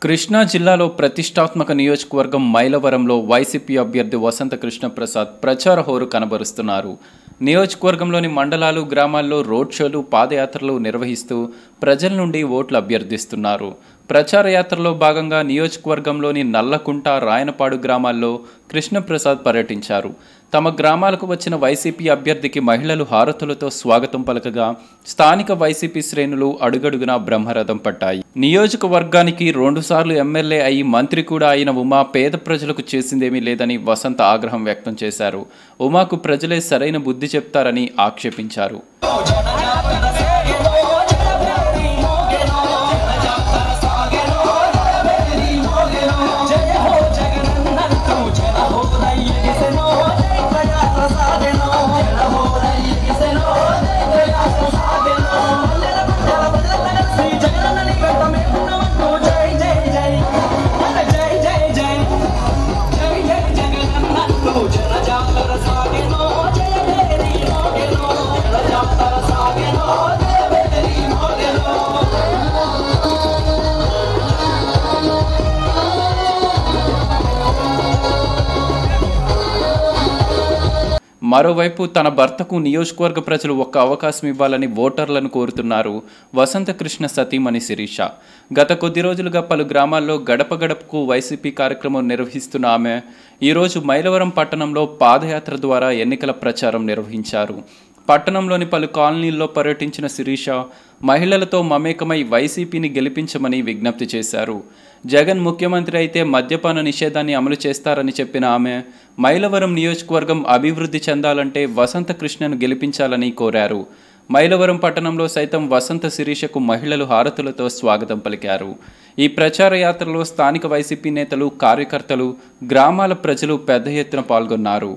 కృష్ణా జిల్లాలో ప్రతిష్టాత్మక నియోజకవర్గం మైలవరంలో వైసీపీ అభ్యర్థి వసంత కృష్ణప్రసాద్ ప్రచార హోరు కనబరుస్తున్నారు. నియోజకవర్గంలోని మండలాలు, గ్రామాల్లో రోడ్ షోలు, పాదయాత్రలు నిర్వహిస్తూ ప్రజల నుండి ఓట్లు అభ్యర్థిస్తున్నారు. ప్రచార యాత్రలో భాగంగా నియోజకవర్గంలోని నల్లకుంట, రాయనపాడు గ్రామాల్లో కృష్ణప్రసాద్ పర్యటించారు. తమ గ్రామాలకు వచ్చిన వైసీపీ అభ్యర్థికి మహిళలు హారతులతో స్వాగతం పలకగా స్థానిక వైసీపీ శ్రేణులు అడుగడుగునా బ్రహ్మరథం పట్టాయి. నియోజకవర్గానికి 2 సార్లు ఎమ్మెల్యే అయి మంత్రి కూడా అయిన ఉమా పేద ప్రజలకు చేసిందేమీ లేదని వసంత ఆగ్రహం వ్యక్తం చేశారు. ఉమాకు ప్రజలే సరైన బుద్ధి చెప్తారని ఆక్షేపించారు. మరోవైపు తన భర్తకు నియోజకవర్గ ప్రజలు ఒక్క అవకాశం ఇవ్వాలని ఓటర్లను కోరుతున్నారు వసంత కృష్ణ సతీమణి శిరీష. గత కొద్ది రోజులుగా పలు గ్రామాల్లో గడప గడపకు వైసీపీ కార్యక్రమం నిర్వహిస్తున్న ఆమె ఈరోజు మైలవరం పట్టణంలో పాదయాత్ర ద్వారా ఎన్నికల ప్రచారం నిర్వహించారు. పట్టణంలోని పలు కాలనీల్లో పర్యటించిన శిరీష మహిళలతో మమేకమై వైసీపీని గెలిపించమని విజ్ఞప్తి చేశారు. జగన్ ముఖ్యమంత్రి అయితే మద్యపాన నిషేధాన్ని అమలు చేస్తారని చెప్పిన ఆమె మైలవరం నియోజకవర్గం అభివృద్ధి చెందాలంటే వసంత కృష్ణను గెలిపించాలని కోరారు. మైలవరం పట్టణంలో సైతం వసంత శిరీషకు మహిళలు హారతులతో స్వాగతం పలికారు. ఈ ప్రచార యాత్రలో స్థానిక వైసీపీ నేతలు, కార్యకర్తలు, గ్రామాల ప్రజలు పెద్ద ఎత్తున పాల్గొన్నారు.